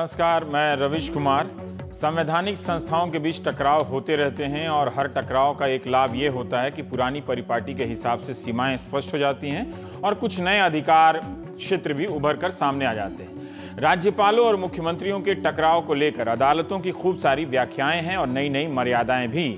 नमस्कार, मैं रविश कुमार। संवैधानिक संस्थाओं के बीच टकराव होते रहते हैं और हर टकराव का एक लाभ ये होता है कि पुरानी परिपाटी के हिसाब से सीमाएं स्पष्ट हो जाती हैं और कुछ नए अधिकार क्षेत्र भी उभर कर सामने आ जाते हैं। राज्यपालों और मुख्यमंत्रियों के टकराव को लेकर अदालतों की खूब सारी व्याख्याएं हैं और नई नई मर्यादाएं भी।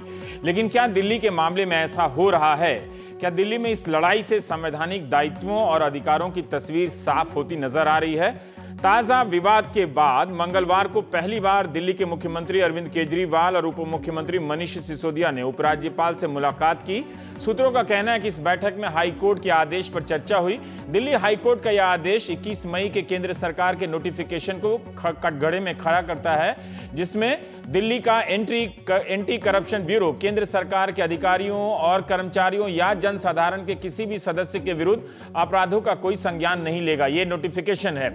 लेकिन क्या दिल्ली के मामले में ऐसा हो रहा है? क्या दिल्ली में इस लड़ाई से संवैधानिक दायित्वों और अधिकारों की तस्वीर साफ होती नजर आ रही है? ताजा विवाद के बाद मंगलवार को पहली बार दिल्ली के मुख्यमंत्री अरविंद केजरीवाल और उप मुख्यमंत्री मनीष सिसोदिया ने उपराज्यपाल से मुलाकात की। सूत्रों का कहना है कि इस बैठक में हाईकोर्ट के आदेश पर चर्चा हुई। दिल्ली हाईकोर्ट का यह आदेश 21 मई के केंद्र सरकार के नोटिफिकेशन को कटघरे में खड़ा करता है, जिसमें दिल्ली का एंटी करप्शन ब्यूरो केंद्र सरकार के अधिकारियों और कर्मचारियों या जनसाधारण के किसी भी सदस्य के विरुद्ध अपराधों का कोई संज्ञान नहीं लेगा। यह नोटिफिकेशन है।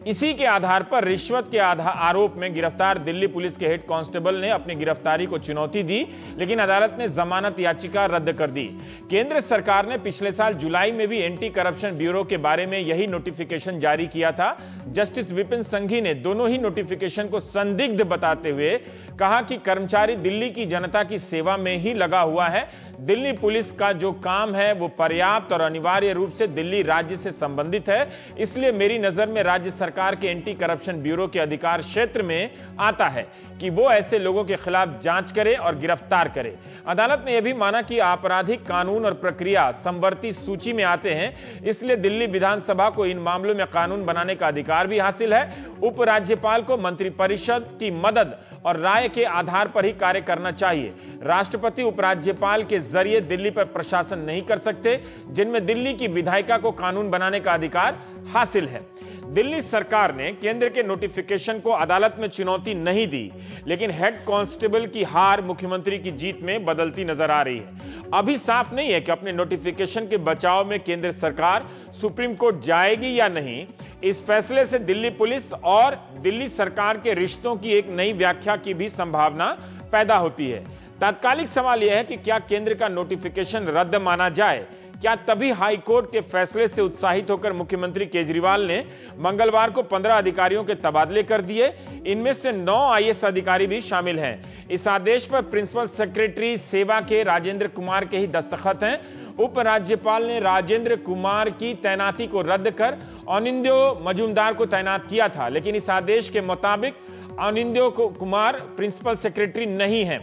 इसी के आधार पर रिश्वत के आरोप में गिरफ्तार दिल्ली पुलिस के हेड कांस्टेबल ने अपनी गिरफ्तारी को चुनौती दी, लेकिन अदालत ने जमानत याचिका रद्द कर दी। केंद्र सरकार ने पिछले साल जुलाई में भी एंटी करप्शन ब्यूरो के बारे में यही नोटिफिकेशन जारी किया था। जस्टिस विपिन संघी ने दोनों ही नोटिफिकेशन को संदिग्ध बताते हुए कहा कि कर्मचारी दिल्ली की जनता की सेवा में ही लगा हुआ है। दिल्ली पुलिस का जो काम है वो पर्याप्त और अनिवार्य रूप से दिल्ली राज्य से संबंधित है, इसलिए मेरी नजर में राज्य सरकार के एंटी करप्शन ब्यूरो के अधिकार क्षेत्र में आता है कि वो ऐसे लोगों के खिलाफ जांच करे और गिरफ्तार करे। अदालत ने यह भी माना कि आपराधिक कानून और प्रक्रिया समवर्ती सूची में आते हैं, इसलिए दिल्ली विधानसभा को इन मामलों में कानून बनाने का अधिकार भी हासिल है। उपराज्यपाल को मंत्रिपरिषद की मदद और राय के आधार पर ही कार्य करना चाहिए। राष्ट्रपति उपराज्यपाल के जरिए दिल्ली पर प्रशासन नहीं कर सकते, जिनमें दिल्ली की विधायिका को कानून बनाने का अधिकार हासिल है। दिल्ली सरकार ने केंद्र के नोटिफिकेशन को अदालत में चुनौती नहीं दी, लेकिन हेड कांस्टेबल की हार मुख्यमंत्री की जीत में बदलती नजर आ रही है। अभी साफ नहीं है कि अपने नोटिफिकेशन के बचाव में केंद्र सरकार सुप्रीम कोर्ट जाएगी या नहीं। इस फैसले से दिल्ली पुलिस और दिल्ली सरकार के रिश्तों की एक नई व्याख्या की भी संभावना पैदा होती है। तात्कालिक सवाल यह है कि क्या केंद्र का नोटिफिकेशन रद्द माना जाए? क्या तभी हाईकोर्ट के फैसले से उत्साहित होकर मुख्यमंत्री केजरीवाल ने मंगलवार को 15 अधिकारियों के तबादले कर दिए? इनमें से 9 आईएएस अधिकारी भी शामिल हैं। इस आदेश पर प्रिंसिपल सेक्रेटरी सेवा के राजेंद्र कुमार के ही दस्तखत हैं। उपराज्यपाल ने राजेंद्र कुमार की तैनाती को रद्द कर अनिंद्यो मजूमदार को तैनात किया था, लेकिन इस आदेश के मुताबिक अनिंद्यो कुमार प्रिंसिपल सेक्रेटरी नहीं है।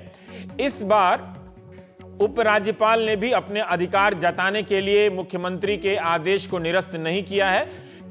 इस बार उपराज्यपाल ने भी अपने अधिकार जताने के लिए मुख्यमंत्री के आदेश को निरस्त नहीं किया है।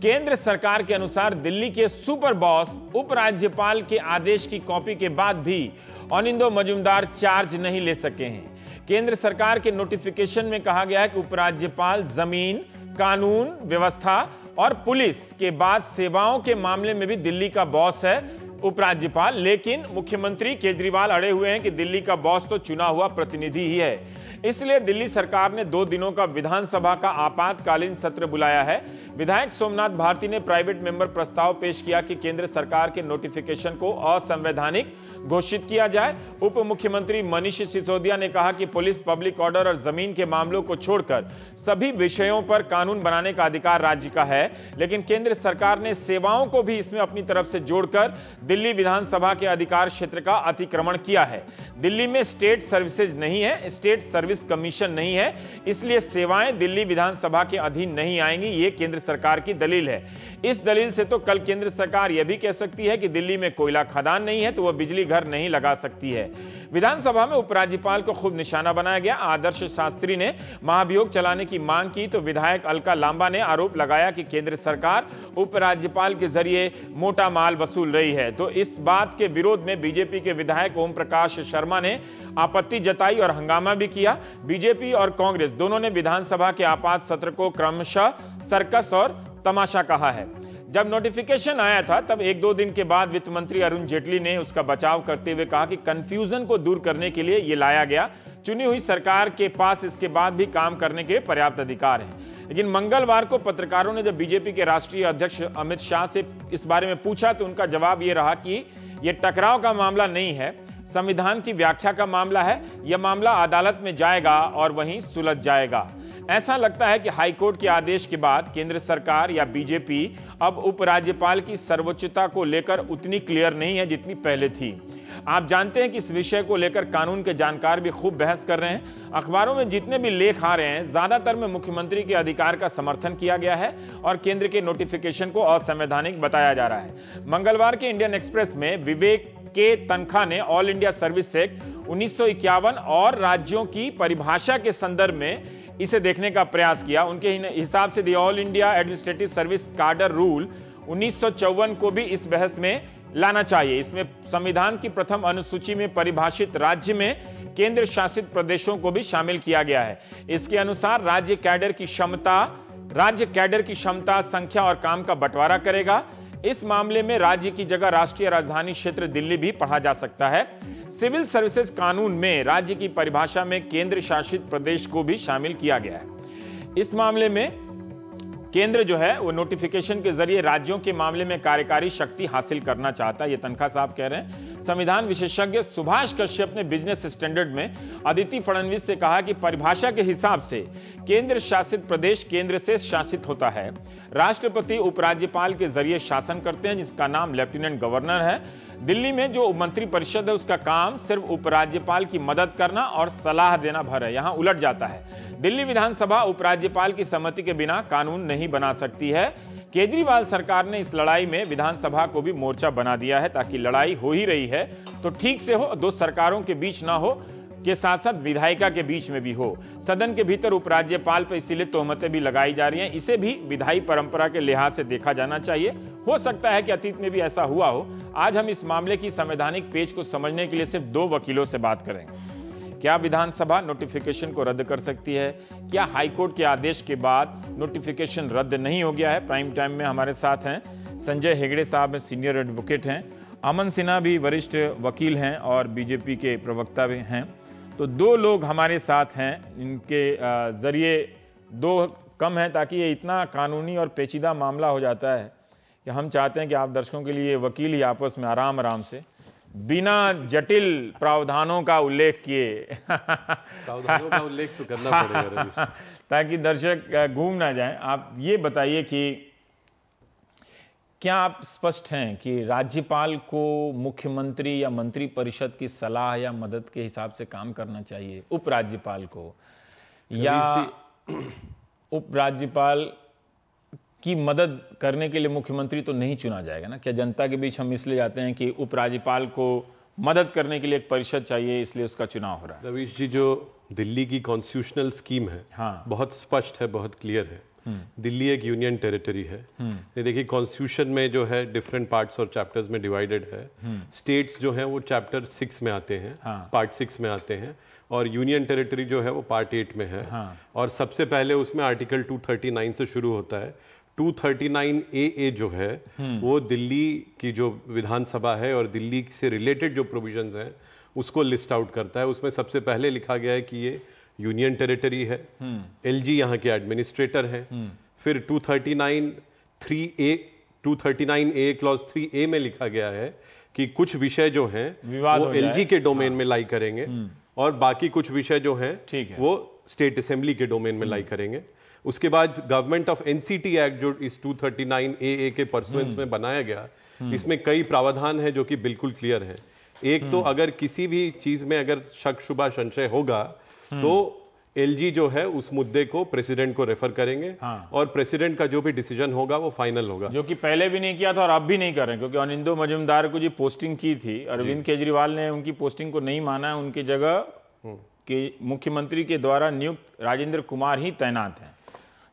केंद्र सरकार के अनुसार दिल्ली के सुपर बॉस उपराज्यपाल के आदेश की कॉपी के बाद भी अनिंद्यो मजूमदार चार्ज नहीं ले सके हैं। केंद्र सरकार के नोटिफिकेशन में कहा गया है कि उपराज्यपाल जमीन, कानून व्यवस्था और पुलिस के बाद सेवाओं के मामले में भी दिल्ली का बॉस है उपराज्यपाल, लेकिन मुख्यमंत्री केजरीवाल अड़े हुए हैं कि दिल्ली का बॉस तो चुना हुआ प्रतिनिधि ही है। इसलिए दिल्ली सरकार ने 2 दिनों का विधानसभा का आपातकालीन सत्र बुलाया है। विधायक सोमनाथ भारती ने प्राइवेट मेंबर प्रस्ताव पेश किया कि केंद्र सरकार के नोटिफिकेशन को असंवैधानिक घोषित किया जाए। उप मुख्यमंत्री मनीष सिसोदिया ने कहा कि पुलिस, पब्लिक ऑर्डर और जमीन के मामलों को छोड़कर सभी विषयों पर कानून बनाने का अधिकार राज्य का है, लेकिन केंद्र सरकार ने सेवाओं को भी इसमें अपनी तरफ से जोड़कर दिल्ली विधानसभा के अधिकार क्षेत्र का अतिक्रमण किया है। दिल्ली में स्टेट सर्विसेज नहीं है, स्टेट सर्विस कमीशन नहीं है, इसलिए सेवाएं दिल्ली विधानसभा के अधीन नहीं आएंगी। ये केंद्र सरकार की दलील है। इस दलील से तो कल केंद्र सरकार यह भी कह सकती है कि दिल्ली में कोयला खदान नहीं है तो वह बिजली घर नहीं लगा सकती है। विधानसभा में उपराज्यपाल को खुद निशाना बनाया गया। आदर्श शास्त्री ने महाभियोग चलाने की मांग की तो विधायक अलका लांबा ने आरोप लगाया कि केंद्र सरकार उपराज्यपाल के जरिए मोटा माल वसूल रही है। तो इस बात के विरोध में बीजेपी के विधायक ओम प्रकाश शर्मा ने आपत्ति जताई और हंगामा भी किया। बीजेपी और कांग्रेस दोनों ने विधानसभा के आपात सत्र को क्रमशः सर्कस और तमाशा कहा है। जब नोटिफिकेशन आया था तब 1-2 दिन के बाद वित्त मंत्री अरुण जेटली ने उसका बचाव करते हुए कहा कि कंफ्यूजन को दूर करने के लिए यह लाया गया। चुनी हुई सरकार के पास इसके बाद भी काम करने के पर्याप्त अधिकार हैं। लेकिन मंगलवार को पत्रकारों ने जब बीजेपी के राष्ट्रीय अध्यक्ष अमित शाह से इस बारे में पूछा तो उनका जवाब यह रहा कि यह टकराव का मामला नहीं है, संविधान की व्याख्या का मामला है। यह मामला अदालत में जाएगा और वहीं सुलझ जाएगा। ऐसा लगता है कि हाईकोर्ट के आदेश के बाद केंद्र सरकार या बीजेपी अब उपराज्यपाल की सर्वोच्चता को लेकर उतनी क्लियर नहीं है जितनी पहले थी। आप जानते हैं कि इस विषय को लेकर कानून के जानकार भी खूब बहस कर रहे हैं। अखबारों में जितने भी लेख आ रहे हैं, ज्यादातर में मुख्यमंत्री के अधिकार का समर्थन किया गया है और केंद्र के नोटिफिकेशन को असंवैधानिक बताया जा रहा है। मंगलवार के इंडियन एक्सप्रेस में विवेक के तनखा ने ऑल इंडिया सर्विस एक्ट 1951 और राज्यों की परिभाषा के संदर्भ में इसे देखने का प्रयास किया। उनके हिसाब से the all India administrative service cadre rule 1954 को भी इस बहस में लाना चाहिए। इसमें संविधान की प्रथम अनुसूची में परिभाषित राज्य में केंद्र शासित प्रदेशों को भी शामिल किया गया है। इसके अनुसार राज्य कैडर की क्षमता, संख्या और काम का बंटवारा करेगा। इस मामले में राज्य की जगह राष्ट्रीय राजधानी क्षेत्र दिल्ली भी पढ़ा जा सकता है। सिविल सर्विसेज कानून में राज्य की परिभाषा में केंद्र शासित प्रदेश को भी शामिल किया गया है। इस मामले में केंद्र जो है वो नोटिफिकेशन के जरिए राज्यों के मामले में कार्यकारी शक्ति हासिल करना चाहता है, ये तनखा साहब कह रहे हैं। संविधान विशेषज्ञ सुभाष कश्यप ने बिजनेस स्टैंडर्ड में अदिति फडणवीस से कहा कि परिभाषा के हिसाब से केंद्र शासित प्रदेश केंद्र से शासित होता है। राष्ट्रपति उपराज्यपाल के जरिए शासन करते हैं, जिसका नाम लेफ्टिनेंट गवर्नर है। दिल्ली में जो मंत्री परिषद है उसका काम सिर्फ उपराज्यपाल की मदद करना और सलाह देना भर है। यहां उलट जाता है। दिल्ली विधानसभा उपराज्यपाल की सहमति के बिना कानून नहीं बना सकती है। केजरीवाल सरकार ने इस लड़ाई में विधानसभा को भी मोर्चा बना दिया है, ताकि लड़ाई हो ही रही है तो ठीक से हो, दो सरकारों के बीच ना हो, के साथ साथ विधायिका के बीच में भी हो। सदन के भीतर उपराज्यपाल पर इसीलिए तोहमतें भी लगाई जा रही हैं। इसे भी विधायी परंपरा के लिहाज से देखा जाना चाहिए। हो सकता है कि अतीत में भी ऐसा हुआ हो। आज हम इस मामले की संवैधानिक पेच को समझने के लिए सिर्फ दो वकीलों से बात करेंगे। क्या विधानसभा नोटिफिकेशन को रद्द कर सकती है? क्या हाईकोर्ट के आदेश के बाद नोटिफिकेशन रद्द नहीं हो गया है? प्राइम टाइम में हमारे साथ हैं संजय हेगड़े साहब, सीनियर एडवोकेट हैं। अमन सिन्हा भी वरिष्ठ वकील हैं और बीजेपी के प्रवक्ता भी हैं। तो दो लोग हमारे साथ हैं, इनके जरिए दो कम है, ताकि ये इतना कानूनी और पेचीदा मामला हो जाता है कि हम चाहते हैं कि आप दर्शकों के लिए वकील ही आपस में आराम से बिना जटिल प्रावधानों का उल्लेख किए प्रावधानों का उल्लेख तो करना पड़ेगा ताकि दर्शक घूम ना जाएं। आप ये बताइए कि क्या आप स्पष्ट हैं कि राज्यपाल को मुख्यमंत्री या मंत्री परिषद की सलाह या मदद के हिसाब से काम करना चाहिए, उपराज्यपाल को, या उपराज्यपाल की मदद करने के लिए मुख्यमंत्री तो नहीं चुना जाएगा ना? क्या जनता के बीच हम इसलिए जाते हैं कि उपराज्यपाल को मदद करने के लिए एक परिषद चाहिए, इसलिए उसका चुनाव हो रहा है? रवीश जी, जो दिल्ली की कॉन्स्टिट्यूशनल स्कीम है, हाँ, बहुत स्पष्ट है, बहुत क्लियर है। दिल्ली एक यूनियन टेरिटरी है। ये देखिए, कॉन्स्टिट्यूशन में जो है डिफरेंट पार्ट्स और चैप्टर्स में डिवाइडेड है। स्टेट्स जो है वो चैप्टर 6 में आते हैं, हाँ, पार्ट 6 में आते हैं, और यूनियन टेरिटरी जो है वो पार्ट 8 में है। हाँ। और सबसे पहले उसमें आर्टिकल 239 से शुरू होता है। 239AA जो है वो दिल्ली की जो विधानसभा है और दिल्ली से रिलेटेड जो प्रोविजंस हैं उसको लिस्ट आउट करता है। उसमें सबसे पहले लिखा गया है कि ये यूनियन टेरिटरी है, एलजी यहाँ के एडमिनिस्ट्रेटर हैं। फिर 239A क्लॉज 3A में लिखा गया है कि कुछ विषय जो हैं वो एलजी के डोमेन में लाई करेंगे और बाकी कुछ विषय जो हैं वो स्टेट असेंबली के डोमेन में लाई करेंगे। उसके बाद गवर्नमेंट ऑफ एनसीटी एक्ट जो इस 239AA के परसुएंस में बनाया गया, इसमें कई प्रावधान है जो कि बिल्कुल क्लियर है। एक तो अगर किसी भी चीज में अगर शक शुबा संशय होगा तो एलजी जो है उस मुद्दे को प्रेसिडेंट को रेफर करेंगे, हाँ, और प्रेसिडेंट का जो भी डिसीजन होगा वो फाइनल होगा, जो कि पहले भी नहीं किया था और अब भी नहीं कर रहे, क्योंकि अनिंदो मजूमदार को जी पोस्टिंग की थी, अरविंद केजरीवाल ने उनकी पोस्टिंग को नहीं माना है। उनकी जगह के मुख्यमंत्री के द्वारा नियुक्त राजेंद्र कुमार ही तैनात हैं।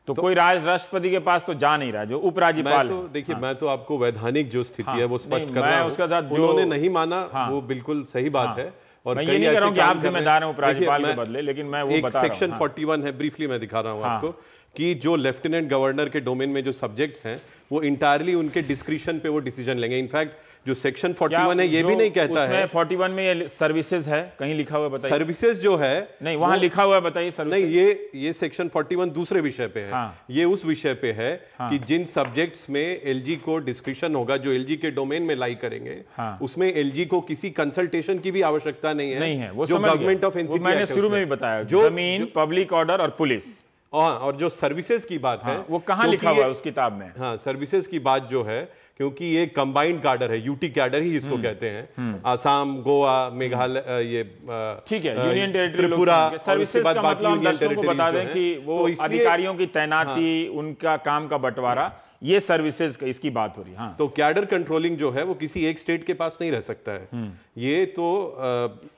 तो कोई राष्ट्रपति के पास तो जा नहीं रहा, जो उपराज्यपाल। तो देखिए, हाँ, मैं तो आपको वैधानिक जो स्थिति है वो स्पष्ट कर रहा हूं। उसका साथ उन्होंने नहीं माना, हाँ, वो बिल्कुल सही बात है। और मैं ये नहीं कह रहा हूं कि आप जिम्मेदार हैं उपराज्यपाल के बदले, लेकिन मैं वो बता रहा हूं। सेक्शन 41 है, ब्रीफली मैं दिखा रहा हूं आपको, कि जो लेफ्टिनेंट गवर्नर के डोमेन में जो सब्जेक्ट्स हैं वो इंटायरली उनके डिस्क्रिप्शन पे वो डिसीजन लेंगे। इनफैक्ट जो सेक्शन 41 है ये भी नहीं कहता है। 41 में ये सर्विसेज है, कहीं लिखा हुआ है, बताइए। सर्विसेज जो है नहीं, वहां लिखा हुआ है, बताइए। नहीं, ये सेक्शन 41 दूसरे विषय पे है। हाँ। ये उस विषय पे है, हाँ, कि जिन सब्जेक्ट्स में एलजी को डिस्क्रिप्शन होगा, जो एलजी के डोमेन में लाई करेंगे, हाँ, उसमें एलजी को किसी कंसल्टेशन की भी आवश्यकता नहीं है। वो जो गवर्नमेंट ऑफ एनसीटी, मैंने शुरू में भी बताया, जो जमीन, पब्लिक ऑर्डर और पुलिस, और जो सर्विसेज की बात है वो कहाँ लिखा हुआ है उस किताब में? हाँ, सर्विसेज की बात जो है, क्योंकि ये कंबाइंड कैडर है, यूटी कैडर ही इसको कहते हैं, आसाम, गोवा, मेघालय, ये ठीक है, यूनियन टेरिटरी, त्रिपुरा। सर्विसेज का मतलब हम दर्शकों को बता दें कि वो अधिकारियों की तैनाती, उनका काम का बंटवारा, ये सर्विसेज का इसकी बात हो रही है। हाँ। तो कैडर कंट्रोलिंग जो है वो किसी एक स्टेट के पास नहीं रह सकता है, ये तो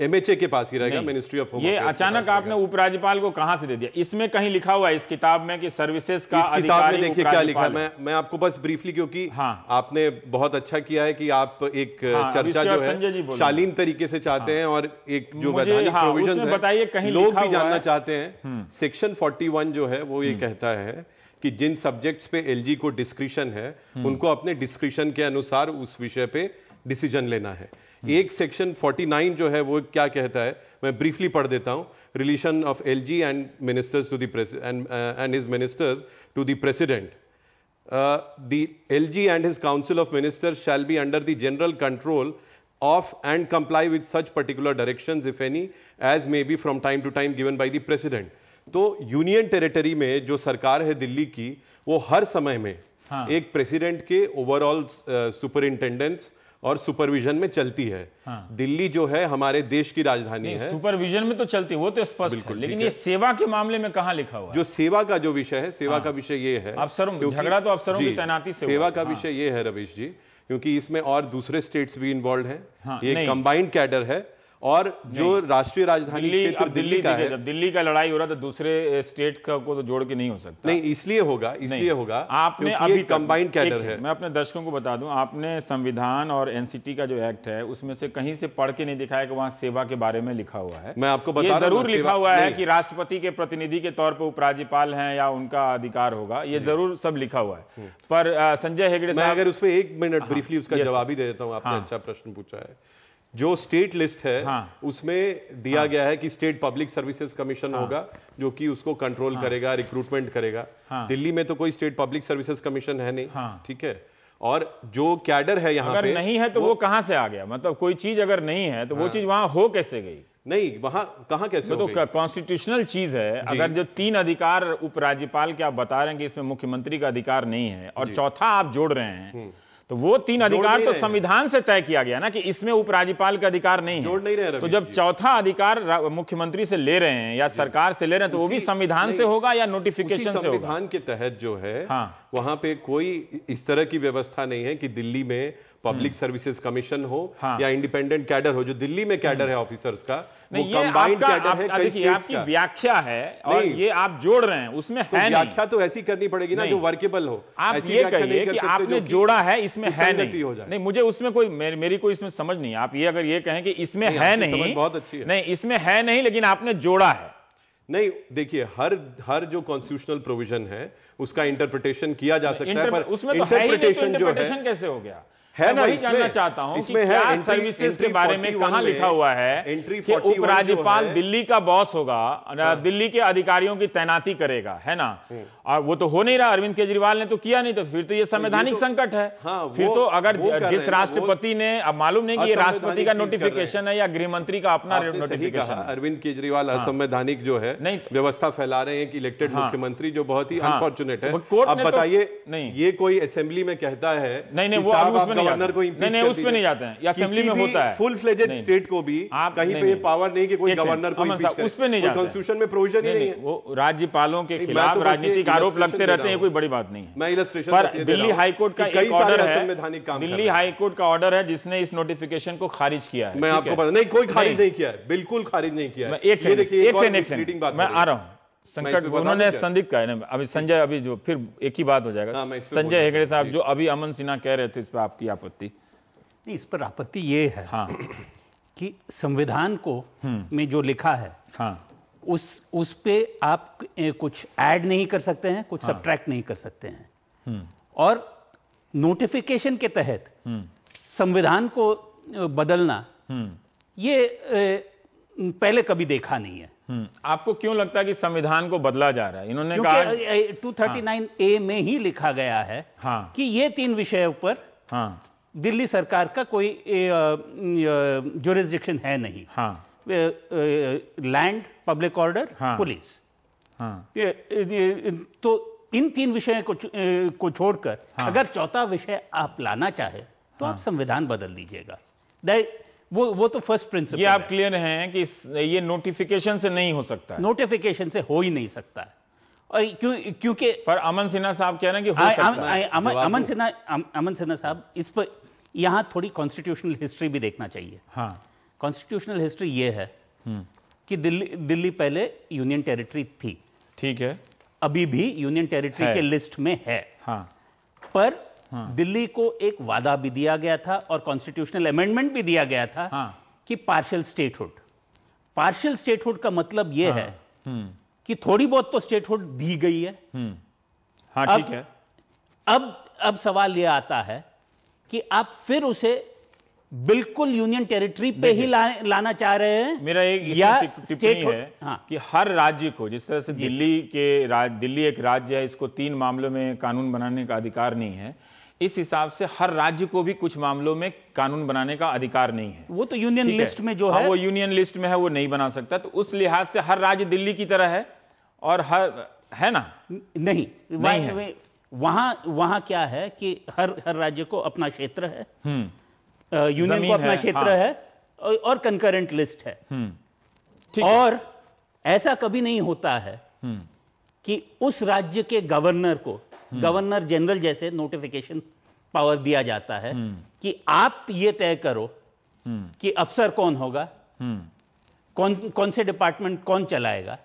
एमएचए के पास ही रहेगा, मिनिस्ट्री ऑफ होम। ये अचानक आपने उपराज्यपाल को कहां से दे दिया? इसमें कहीं लिखा हुआ है इस किताब में कि सर्विसेज का अधिकारी देखिए क्या लिखा है, मैं आपको बस ब्रीफली, क्योंकि आपने बहुत अच्छा किया है कि आप एक चर्चा जो है शालीन तरीके से चाहते हैं और एक जो वैधानिक प्रोविजन है बताइए, कहीं लोग भी जानना चाहते हैं। सेक्शन 41 जो है वो ये कहता है कि जिन सब्जेक्ट्स पे एलजी को डिस्क्रिशन है, उनको अपने डिस्क्रिशन के अनुसार उस विषय पे डिसीजन लेना है। एक सेक्शन 49 जो है वो क्या कहता है, मैं ब्रीफली पढ़ देता हूं। Relation of LG and ministers to the and his ministers to the president, the LG and his council of ministers shall be under the general control of and comply with such particular directions if any as may be from time to time given by the president। तो union territory में जो सरकार है दिल्ली की, वो हर समय में एक प्रेसिडेंट के ओवरऑल सुपरिंटेंडेंस और सुपरविजन में चलती है। दिल्ली जो है हमारे देश की राजधानी है, सुपरविजन में तो चलती है, वो तो स्पष्ट है, लेकिन ये सेवा के मामले में कहां लिखा हुआ है? जो सेवा का जो विषय है, सेवा का विषय ये है, अफसरों, झगड़ा तो अफसरों की तैनाती से सेवा का विषय ये है रवीश जी, क्योंकि इसमें और दूसरे स्टेट्स भी इन्वॉल्व हैं। ये कंबाइंड कैडर है और जो राष्ट्रीय राजधानी क्षेत्र दिल्ली का है, जब दिल्ली का लड़ाई हो रहा तो दूसरे स्टेट का को तो जोड़ के नहीं हो सकता। नहीं, इसलिए होगा आपने अभी कंबाइंड कैडर है। मैं अपने दर्शकों को बता दूं, आपने संविधान और एनसीटी का जो एक्ट है उसमें से कहीं से पढ़ के नहीं दिखाया कि वहां सेवा के बारे में लिखा हुआ है। मैं आपको बता जरूर लिखा हुआ है कि राष्ट्रपति के प्रतिनिधि के तौर पर उपराज्यपाल हैं या उनका अधिकार होगा, ये जरूर सब लिखा हुआ है। पर संजय हेगड़े साहब, अगर उसमें 1 मिनट ब्रीफली उसका जवाब ही दे देता हूं, आपने अच्छा प्रश्न पूछा है। जो स्टेट लिस्ट है उसमें दिया गया है कि स्टेट पब्लिक सर्विसेज कमीशन होगा जो कि उसको कंट्रोल करेगा, रिक्रूटमेंट करेगा। दिल्ली में तो कोई स्टेट पब्लिक सर्विसेज कमीशन है नहीं, ठीक है। और जो कैडर है यहाँ अगर नहीं है तो वो कहां से आ गया? मतलब कोई चीज अगर नहीं है तो वो चीज वहां हो कैसे गई? नहीं, वहां कहां कैसे हो गई? कॉन्स्टिट्यूशनल चीज है। अगर जो 3 अधिकार उपराज्यपाल के आप बता रहे हैं कि इसमें मुख्यमंत्री का अधिकार नहीं है और चौथा आप जोड़ रहे हैं, तो वो 3 अधिकार तो संविधान से तय किया गया ना कि इसमें उपराज्यपाल का अधिकार नहीं है। जोड़ नहीं रहे। तो जब चौथा अधिकार मुख्यमंत्री से ले रहे हैं या सरकार से ले रहे हैं तो वो भी संविधान से होगा या नोटिफिकेशन से होगा? संविधान के तहत जो है वहां पे कोई इस तरह की व्यवस्था नहीं है कि दिल्ली में पब्लिक सर्विसेज कमिशन हो या इंडिपेंडेंट कैडर हो। जो दिल्ली में कैडर है ऑफिसर्स का, वो कंबाइंड कैडर है। देखिए, आपकी व्याख्या है और ये आप जोड़ रहे हैं, उसमें है नहीं। व्याख्या तो ऐसी करनी पड़ेगी ना जो वर्केबल हो। आप ये कहिए कि आपने जोड़ा है, इसमें है नहीं, मुझे उसमें कोई मेरी कोई इसमें समझ नहीं। आप ये अगर ये कहें कि इसमें है नहीं, बहुत अच्छी है, नहीं इसमें है नहीं, लेकिन आपने जोड़ा है। नहीं, देखिए, हर जो कॉन्स्टिट्यूशनल प्रोविजन है उसका इंटरप्रिटेशन किया जा सकता है, पर उसमें तो इंटरप्रिटेशन जो है कैसे हो गया है ना? वही जानना चाहता हूं कि क्या सर्विसेज के बारे में कहां लिखा हुआ है कि उपराज्यपाल दिल्ली का बॉस होगा, दिल्ली के अधिकारियों की तैनाती करेगा, है ना? और वो तो हो नहीं रहा। अरविंद केजरीवाल ने तो किया नहीं, तो फिर तो ये संवैधानिक संकट है। फिर तो अगर जिस राष्ट्रपति ने, अब मालूम नहीं कि ये राष्ट्रपति का नोटिफिकेशन है या गृह मंत्री का अपना नोटिफिकेशन। अरविंद केजरीवाल असंवैधानिक जो है व्यवस्था फैला रहे हैं कि इलेक्टेड मुख्यमंत्री, जो बहुत ही अनफॉर्चुनेट है। अब बताइए, ये कोई असेंबली में कहता है नहीं, वो गवर्नर को नहीं, उस पे नहीं जाते हैं, असेंबली में होता है। फुल फ्लेजेड स्टेट को भी कहीं पे ये पावर नहीं कि कोई गवर्नर को इम्पीच करे, उस पे नहीं जाते। कॉन्स्टिट्यूशन में प्रोविजन ही नहीं है। वो राज्यपालों के खिलाफ राजनीतिक आरोप लगते रहते हैं, कोई बड़ी बात नहीं है। मैं इलस्ट्रेशन पर दिल्ली हाईकोर्ट का एक ऑर्डर है, दिल्ली हाईकोर्ट का ऑर्डर है जिसने इस नोटिफिकेशन को खारिज किया है। मैं आपको पता नहीं, कोई खारिज नहीं किया है, बिल्कुल खारिज नहीं किया है। एक सेकंड मैं आ रहा हूँ। संकट उन्होंने संदिग्ध का है ना। अभी संजय, अभी जो फिर एक ही बात हो जाएगा। संजय हेगड़े साहब, जो अभी अमन सिन्हा कह रहे थे, इस पर आपकी आपत्ति? नहीं, इस पर आपत्ति ये है कि संविधान को में जो लिखा है उस पे आप कुछ ऐड नहीं कर सकते हैं, कुछ सब्ट्रैक्ट नहीं कर सकते हैं। और नोटिफिकेशन के तहत संविधान को बदलना ये पहले कभी देखा नहीं है। आपको क्यों लगता है कि संविधान को बदला जा रहा है? इन्होंने कहा 239A में ही लिखा गया है कि ये 3 विषयों पर दिल्ली सरकार का कोई जुरिस्डिक्शन है नहीं। लैंड, पब्लिक ऑर्डर, पुलिस, तो इन 3 विषयों को छोड़कर अगर चौथा विषय आप लाना चाहे तो आप संविधान बदल दीजिएगा। वो तो फर्स्ट प्रिंसिपल। ये आप क्लियर हैं कि ये नोटिफिकेशन से नहीं हो सकता है? नोटिफिकेशन से हो ही नहीं सकता है। और क्योंकि पर अमन सिन्हा साहब कह रहे हैं कि हो सकता है। अमन सिन्हा साहब, इस पर यहां थोड़ी कॉन्स्टिट्यूशनल हिस्ट्री भी देखना चाहिए। कॉन्स्टिट्यूशनल हिस्ट्री ये है कि दिल्ली पहले यूनियन टेरिटरी थी, ठीक है, अभी भी यूनियन टेरिटरी के लिस्ट में है। पर दिल्ली को एक वादा भी दिया गया था और कॉन्स्टिट्यूशनल अमेंडमेंट भी दिया गया था कि पार्शियल स्टेटहुड का मतलब यह है कि थोड़ी बहुत तो स्टेटहुड दी गई है। ठीक है। अब सवाल यह आता है कि आप फिर उसे बिल्कुल यूनियन टेरिटरी पे ही लाना चाह रहे हैं। मेरा एक टिप्पणी है कि हर राज्य को, जिस तरह से दिल्ली एक राज्य है, इसको 3 मामलों में कानून बनाने का अधिकार नहीं है, इस हिसाब से हर राज्य को भी कुछ मामलों में कानून बनाने का अधिकार नहीं है। वो तो यूनियन लिस्ट में जो है, वो यूनियन लिस्ट में है, वो नहीं बना सकता। तो उस लिहाज से हर राज्य दिल्ली की तरह है और हर है ना? नहीं है। वहां क्या है कि हर राज्य को अपना क्षेत्र है, यूनियन को अपना क्षेत्र है और कंकरेंट लिस्ट है। और ऐसा कभी नहीं होता है कि उस राज्य के गवर्नर को गवर्नर जनरल जैसे नोटिफिकेशन पावर दिया जाता है कि आप ये तय करो कि अफसर कौन होगा, कौन से डिपार्टमेंट कौन चलाएगा।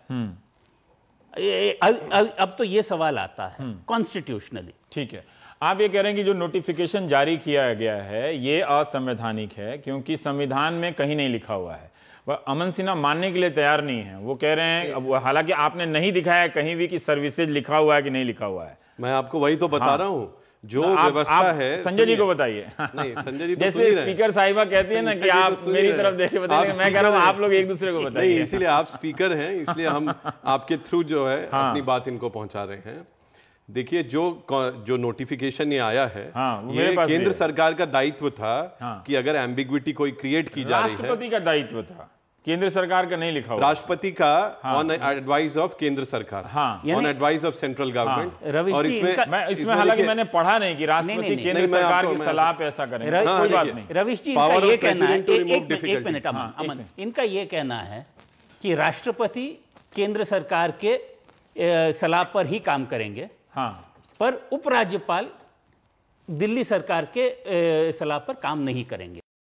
अब तो ये सवाल आता है कॉन्स्टिट्यूशनली। ठीक है, आप ये कह रहे हैं कि जो नोटिफिकेशन जारी किया गया है ये असंवैधानिक है क्योंकि संविधान में कहीं नहीं लिखा हुआ है। वह अमन सिन्हा मानने के लिए तैयार नहीं है। वो कह रहे हैं, हालांकि आपने नहीं दिखाया कहीं भी कि सर्विसेज लिखा हुआ है कि नहीं लिखा हुआ है। मैं आपको वही तो बता रहा हूँ जो व्यवस्था है। संजय जी को बताइए। नहीं, संजय जी तो जैसे स्पीकर साहिबा कहती है ना कि आप मेरी तरफ देख के बताइए, मैं कह रहा हूँ आप लोग एक दूसरे को बताइए। नहीं, इसीलिए आप स्पीकर हैं, इसलिए हम आपके थ्रू जो है अपनी बात इनको पहुंचा रहे हैं। देखिए, जो नोटिफिकेशन ये आया है, ये केंद्र सरकार का दायित्व था कि अगर एम्बिग्विटी कोई क्रिएट की जा रही है। राष्ट्रपति का दायित्व था, केंद्र सरकार का नहीं लिखा हुआ। राष्ट्रपति का ऑन एडवाइस ऑफ केंद्र सरकार, on advice of central government. और इसमें हालांकि मैंने पढ़ा नहीं कि राष्ट्रपति केंद्र सरकार की सलाह पे ऐसा करें। कोई बात नहीं। रविश जी, इनका ये कहना है, एक मिनट अमन, इनका ये कहना है कि राष्ट्रपति केंद्र सरकार के सलाह पर ही काम करेंगे, पर उपराज्यपाल दिल्ली सरकार के सलाह पर काम नहीं करेंगे।